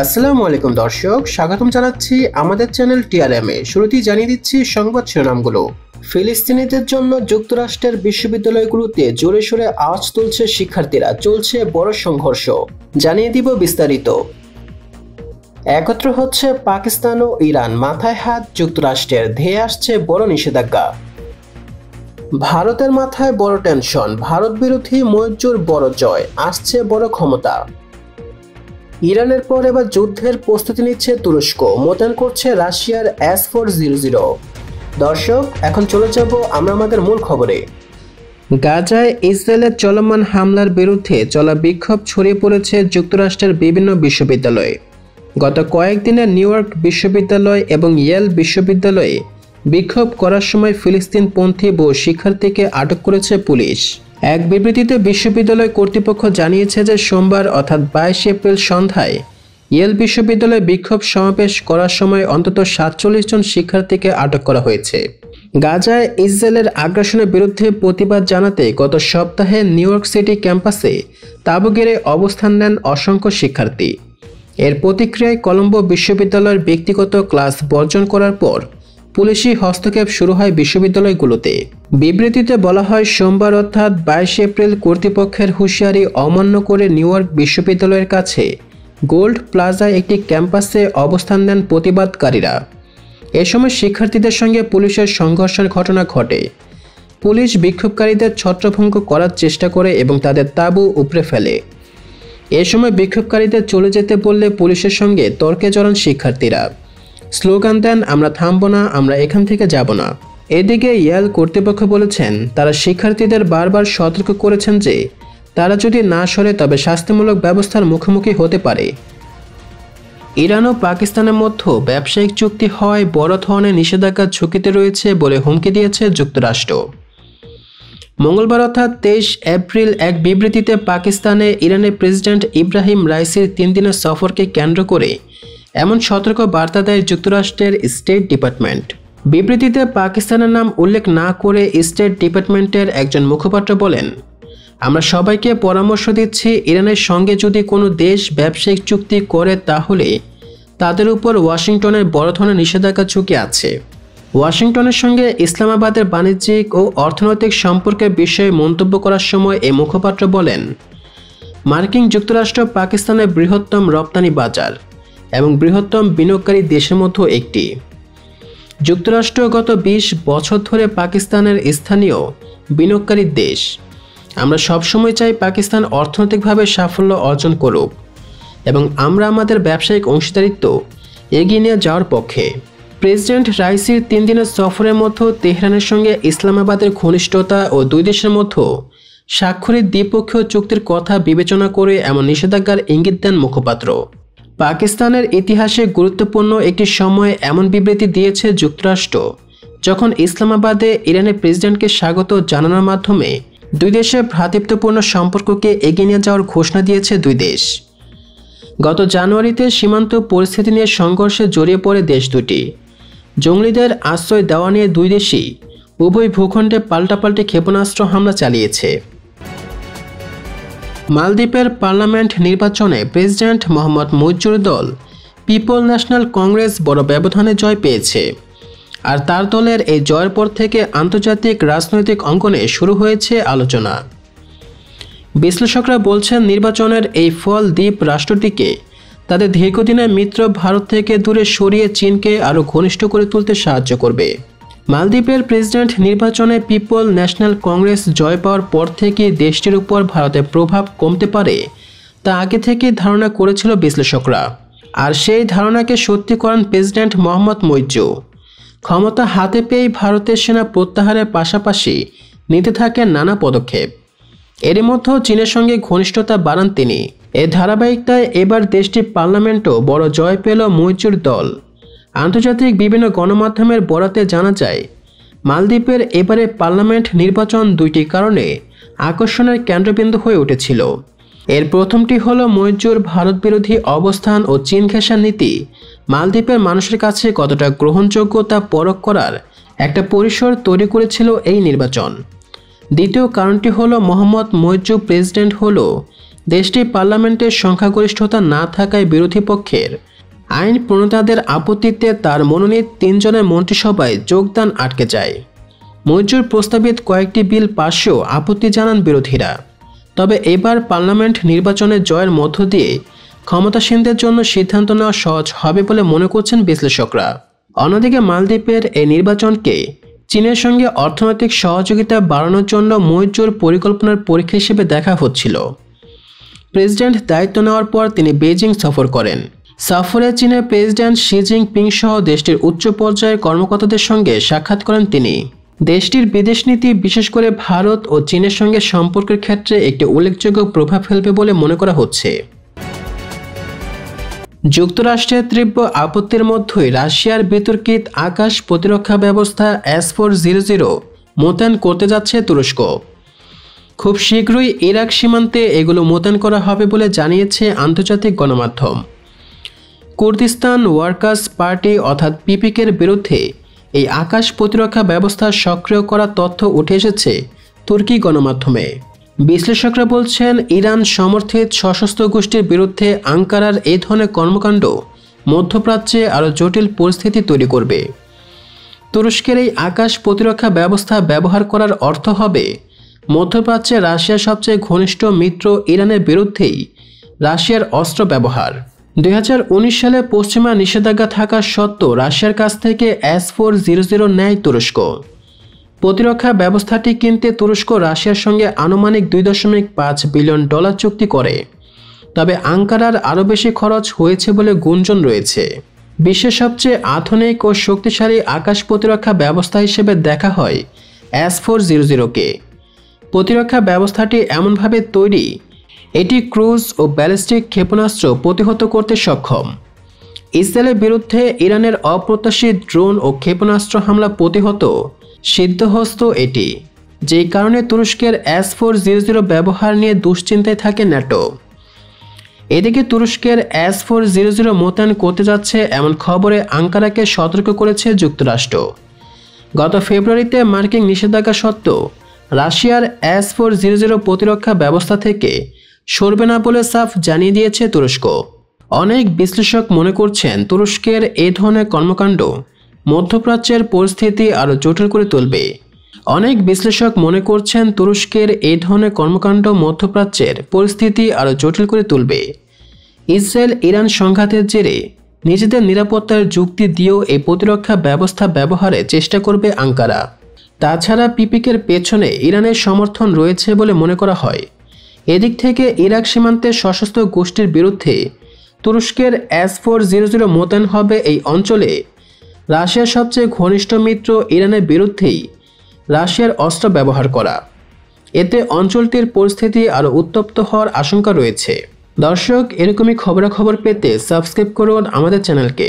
আসসালামু আলাইকুম দর্শক, স্বাগতম জানাচ্ছি আমাদের চ্যানেল টিআরএম এ। শুরুতেই জানিয়ে দিচ্ছি সংবাদ শিরোনামগুলো। ফিলিস্তিনিদের জন্য যুক্তরাষ্ট্রের বিশ্ববিদ্যালয়গুলোতে জোরে সোরে আওয়াজ তুলছে শিক্ষার্থীরা, চলছে বড় সংঘর্ষ। জানিয়ে দিব বিস্তারিত। একত্র হচ্ছে পাকিস্তান ও ইরান, মাথায় হাত যুক্তরাষ্ট্রের, ধেয়ে আসছে বড় নিষেধাজ্ঞা। ভারতের মাথায় বড় টেনশন, ভারত বিরোধী মৈত্রীর বড় জয়, আসছে বড় ক্ষমতা। ইরানের পর এবার যুদ্ধের প্রস্তুতি নিচ্ছে তুরস্ক, মোতায়েন করছে রাশিয়ার S-400। দর্শক, এখন চলে যাব আমরা আমাদের মূল খবরে। গাজায় ইসরায়েলের চলমান হামলার বিরুদ্ধে চলা বিক্ষোভ ছড়িয়ে পড়েছে যুক্তরাষ্ট্রের বিভিন্ন বিশ্ববিদ্যালয়ে। গত কয়েকদিনে নিউ ইয়র্ক বিশ্ববিদ্যালয় এবং ইয়েল বিশ্ববিদ্যালয়ে বিক্ষোভ করার সময় ফিলিস্তিনপন্থী বহু শিক্ষার্থীকে আটক করেছে পুলিশ। এক বিবৃতিতে বিশ্ববিদ্যালয় কর্তৃপক্ষ জানিয়েছে যে সোমবার অর্থাৎ 22 এপ্রিল সন্ধ্যায় ইয়েল বিশ্ববিদ্যালয়ে বিক্ষোভ সমাবেশ করার সময় অন্তত 47 জন শিক্ষার্থীকে আটক করা হয়েছে। গাজায় ইসরায়েলের আগ্রাসনের বিরুদ্ধে প্রতিবাদ জানাতে গত সপ্তাহে নিউ ইয়র্ক সিটি ক্যাম্পাসে তাঁবু গেড়ে অবস্থান নেন অসংখ্য শিক্ষার্থী। এর প্রতিক্রিয়ায় কলম্বো বিশ্ববিদ্যালয়ের ব্যক্তিগত ক্লাস বর্জন করার পর পুলিশি হস্তক্ষেপ শুরু হয় বিশ্ববিদ্যালয়গুলোতে। বিবৃতিতে বলা হয়, সোমবার অর্থাৎ 22 এপ্রিল কর্তৃপক্ষের হুঁশিয়ারি অমান্য করে নিউ ইয়র্ক বিশ্ববিদ্যালয়ের কাছে গোল্ড প্লাজায় একটি ক্যাম্পাসে অবস্থান নেন প্রতিবাদকারীরা। এ সময় শিক্ষার্থীদের সঙ্গে পুলিশের সংঘর্ষের ঘটনা ঘটে। পুলিশ বিক্ষোভকারীদের ছত্রভঙ্গ করার চেষ্টা করে এবং তাদের তাঁবু উপড়ে ফেলে। এ সময় বিক্ষোভকারীদের চলে যেতে বললে পুলিশের সঙ্গে তর্কে জড়ান শিক্ষার্থীরা। স্লোগান দেন, আমরা থামব না, আমরা এখান থেকে যাব না। এদিকে ইয়েল কর্তৃপক্ষ বলেছেন, তারা শিক্ষার্থীদের বারবার সতর্ক করেছেন যে তারা যদি না সরে তবে শাস্তিমূলক ব্যবস্থার মুখোমুখি হতে পারে। ইরান ও পাকিস্তানের মধ্যে ব্যবসায়িক চুক্তি হওয়ায় বড় ধরনের নিষেধাজ্ঞার ঝুঁকিতে রয়েছে বলে হুমকি দিয়েছে যুক্তরাষ্ট্র। মঙ্গলবার অর্থাৎ 23 এপ্রিল এক বিবৃতিতে পাকিস্তানে ইরানের প্রেসিডেন্ট ইব্রাহিম রাইসির 3 দিনের সফরকে কেন্দ্র করে এমন সতর্ক বার্তা দেয় যুক্তরাষ্ট্রের স্টেট ডিপার্টমেন্ট। বিবৃতিতে পাকিস্তানের নাম উল্লেখ না করে স্টেট ডিপার্টমেন্টের একজন মুখপাত্র বলেন, আমরা সবাইকে পরামর্শ দিচ্ছি, ইরানের সঙ্গে যদি কোনো দেশ ব্যবসায়িক চুক্তি করে তাহলে তাদের উপর ওয়াশিংটনের বড় ধরনের নিষেধাজ্ঞা ঝুঁকি আছে। ওয়াশিংটনের সঙ্গে ইসলামাবাদের বাণিজ্যিক ও অর্থনৈতিক সম্পর্কের বিষয়ে মন্তব্য করার সময় এই মুখপাত্র বলেন, মার্কিন যুক্তরাষ্ট্র পাকিস্তানের বৃহত্তম রপ্তানি বাজার এবং বৃহত্তম বিনিয়োগকারী দেশের মধ্যে একটি। যুক্তরাষ্ট্র গত 20 বছর ধরে পাকিস্তানের স্থানীয় বিনিয়োগকারী দেশ। আমরা সবসময় চাই পাকিস্তান অর্থনৈতিকভাবে সাফল্য অর্জন করুক এবং আমরা আমাদের ব্যবসায়িক অংশীদারিত্ব এগিয়ে নিয়ে যাওয়ার পক্ষে। প্রেসিডেন্ট রাইসির 3 দিনের সফরের মধ্যে তেহরানের সঙ্গে ইসলামাবাদের ঘনিষ্ঠতা ও দুই দেশের মধ্যে স্বাক্ষরিত দ্বিপক্ষীয় চুক্তির কথা বিবেচনা করে এমন নিষেধাজ্ঞার ইঙ্গিত দেন মুখপাত্র। পাকিস্তানের ইতিহাসে গুরুত্বপূর্ণ একটি সময়ে এমন বিবৃতি দিয়েছে যুক্তরাষ্ট্র, যখন ইসলামাবাদে ইরানের প্রেসিডেন্টকে স্বাগত জানানোর মাধ্যমে দুই দেশের ভ্রাতৃত্বপূর্ণ সম্পর্ককে এগিয়ে নিয়ে যাওয়ার ঘোষণা দিয়েছে দুই দেশ। গত জানুয়ারিতে সীমান্ত পরিস্থিতি নিয়ে সংঘর্ষে জড়িয়ে পড়ে দেশ দুটি। জঙ্গিদের আশ্রয় দেওয়া নিয়ে দুই দেশই উভয় ভূখণ্ডে পাল্টাপাল্টি ক্ষেপণাস্ত্র হামলা চালিয়েছে। মালদ্বীপের পার্লামেন্ট নির্বাচনে প্রেসিডেন্ট মোহাম্মদ মুইজ্জুর দল পিপল ন্যাশনাল কংগ্রেস বড় ব্যবধানে জয় পেয়েছে। আর তার দলের এই জয়ের পর থেকে আন্তর্জাতিক রাজনৈতিক অঙ্গনে শুরু হয়েছে আলোচনা। বিশ্লেষকরা বলছেন, নির্বাচনের এই ফল দ্বীপ রাষ্ট্রটিকে তাদের দীর্ঘদিনের মিত্র ভারত থেকে দূরে সরিয়ে চীনকে আরও ঘনিষ্ঠ করে তুলতে সাহায্য করবে। মালদ্বীপের প্রেসিডেন্ট নির্বাচনে পিপল ন্যাশনাল কংগ্রেস জয় পাওয়ার পর থেকে দেশটির উপর ভারতের প্রভাব কমতে পারে তা আগে থেকে ধারণা করেছিল বিশ্লেষকরা। আর সেই ধারণাকে সত্যি করান প্রেসিডেন্ট মোহাম্মদ মুইজ্জু। ক্ষমতা হাতে পেয়ে ভারতের সেনা প্রত্যাহারের পাশাপাশি নিতে থাকেন নানা পদক্ষেপ। এর মধ্যেও চীনের সঙ্গে ঘনিষ্ঠতা বাড়ান তিনি। এর ধারাবাহিকতায় এবার দেশটির পার্লামেন্টও বড় জয় পেল মুইজ্জুর দল। আন্তর্জাতিক বিভিন্ন গণমাধ্যমের বরাতে জানা যায়, মালদ্বীপের এবারে পার্লামেন্ট নির্বাচন দুইটি কারণে আকর্ষণের কেন্দ্রবিন্দু হয়ে উঠেছিল। এর প্রথমটি হলো মুইজ্জুর ভারত বিরোধী অবস্থান ও চীন ঘেঁষার নীতি মালদ্বীপের মানুষের কাছে কতটা গ্রহণযোগ্য তা পরখ করার একটা পরিসর তৈরি করেছিল এই নির্বাচন। দ্বিতীয় কারণটি হলো মোহাম্মদ মুইজ্জু প্রেসিডেন্ট হলো দেশটির পার্লামেন্টের সংখ্যাগরিষ্ঠতা না থাকায় বিরোধী পক্ষের আইন প্রণেতাদের আপত্তিতে তার মনোনীত 3 জনের মন্ত্রিসভায় যোগদান আটকে যায়। মঞ্জুর প্রস্তাবিত কয়েকটি বিল পাশেও আপত্তি জানান বিরোধীরা। তবে এবার পার্লামেন্ট নির্বাচনে জয়ের মধ্য দিয়ে ক্ষমতাসীনদের জন্য সিদ্ধান্ত নেওয়া সহজ হবে বলে মনে করছেন বিশ্লেষকরা। অন্যদিকে মালদ্বীপের এই নির্বাচনকে চীনের সঙ্গে অর্থনৈতিক সহযোগিতা বাড়ানোর জন্য মঞ্জুর পরিকল্পনার পরীক্ষা হিসেবে দেখা হচ্ছিল। প্রেসিডেন্ট দায়িত্ব নেওয়ার পর তিনি বেইজিং সফর করেন। সফরে চীনের প্রেসিডেন্ট শি জিনপিং সহ দেশটির উচ্চ পর্যায়ের কর্মকর্তাদের সঙ্গে সাক্ষাৎ করেন তিনি। দেশটির বিদেশ নীতি বিশেষ করে ভারত ও চীনের সঙ্গে সম্পর্কের ক্ষেত্রে একটি উল্লেখযোগ্য প্রভাব ফেলবে বলে মনে করা হচ্ছে। যুক্তরাষ্ট্রের তীব্র আপত্তির মধ্যেই রাশিয়ার বিতর্কিত আকাশ প্রতিরক্ষা ব্যবস্থা S-400 মোতায়েন করতে যাচ্ছে তুরস্ক। খুব শীঘ্রই ইরাক সীমান্তে এগুলো মোতায়েন করা হবে বলে জানিয়েছে আন্তর্জাতিক গণমাধ্যম। কুর্দিস্তান ওয়ার্কার্স পার্টি অর্থাৎ পিপিকের বিরুদ্ধে এই আকাশ প্রতিরক্ষা ব্যবস্থা সক্রিয় করার তথ্য উঠে এসেছে তুর্কি গণমাধ্যমে। বিশ্লেষকরা বলছেন, ইরান সমর্থিত সশস্ত্র গোষ্ঠীর বিরুদ্ধে আঙ্কারার এই ধরনের কর্মকাণ্ড মধ্যপ্রাচ্যে আরও জটিল পরিস্থিতি তৈরি করবে। তুরস্কের এই আকাশ প্রতিরক্ষা ব্যবস্থা ব্যবহার করার অর্থ হবে মধ্যপ্রাচ্যে রাশিয়ার সবচেয়ে ঘনিষ্ঠ মিত্র ইরানের বিরুদ্ধেই রাশিয়ার অস্ত্র ব্যবহার। 2019 সালে পশ্চিমা নিষেধাজ্ঞা থাকা সত্ত্বেও রাশিয়ার কাছ থেকে S-400 নেয় তুরস্ক। প্রতিরক্ষা ব্যবস্থাটি কিনতে তুরস্ক রাশিয়ার সঙ্গে আনুমানিক $2.5 বিলিয়ন চুক্তি করে। তবে আঙ্কারার আরও বেশি খরচ হয়েছে বলে গুঞ্জন রয়েছে। বিশ্বের সবচেয়ে আধুনিক ও শক্তিশালী আকাশ প্রতিরক্ষা ব্যবস্থা হিসেবে দেখা হয় S-400-কে। প্রতিরক্ষা ব্যবস্থাটি এমনভাবে তৈরি, এটি ক্রুজ ও ব্যালিস্টিক ক্ষেপণাস্ত্র প্রতিহত করতে সক্ষম। ইসরায়েলের বিরুদ্ধে ইরানের অপ্রত্যাশিত ড্রোন ও ক্ষেপণাস্ত্র হামলা প্রতিহত সিদ্ধহস্ত এটি, যেই কারণে তুরস্কের S-400 ব্যবহার নিয়ে দুশ্চিন্তায় থাকে ন্যাটো। এদিকে তুরস্কের S-400 মোতায়েন করতে যাচ্ছে এমন খবরে আঙ্কারাকে সতর্ক করেছে যুক্তরাষ্ট্র। গত ফেব্রুয়ারিতে মার্কিন নিষেধাজ্ঞা সত্ত্বেও রাশিয়ার S-400 প্রতিরক্ষা ব্যবস্থা থেকে সরবে না বলে সাফ জানিয়ে দিয়েছে তুরস্ক। অনেক বিশ্লেষক মনে করছেন, তুরস্কের এই ধরনের কর্মকাণ্ড মধ্যপ্রাচ্যের পরিস্থিতি আরও জটিল করে তুলবে। ইসরায়েল ইরান সংঘাতের জেরে নিজেদের নিরাপত্তার যুক্তি দিয়েও এই প্রতিরক্ষা ব্যবস্থা ব্যবহারের চেষ্টা করবে আঙ্কারা। তাছাড়া পিপিকের পেছনে ইরানের সমর্থন রয়েছে বলে মনে করা হয়। এদিক থেকে ইরাক সীমান্তে সশস্ত্র গোষ্ঠীর বিরুদ্ধে তুরস্কের S-400 মোতায়েন হবে এই অঞ্চলে রাশিয়ার সবচেয়ে ঘনিষ্ঠ মিত্র ইরানের বিরুদ্ধেই রাশিয়ার অস্ত্র ব্যবহার করা। এতে অঞ্চলটির পরিস্থিতি আরও উত্তপ্ত হওয়ার আশঙ্কা রয়েছে। দর্শক, এরকমই খবরাখবর পেতে সাবস্ক্রাইব করুন আমাদের চ্যানেলকে।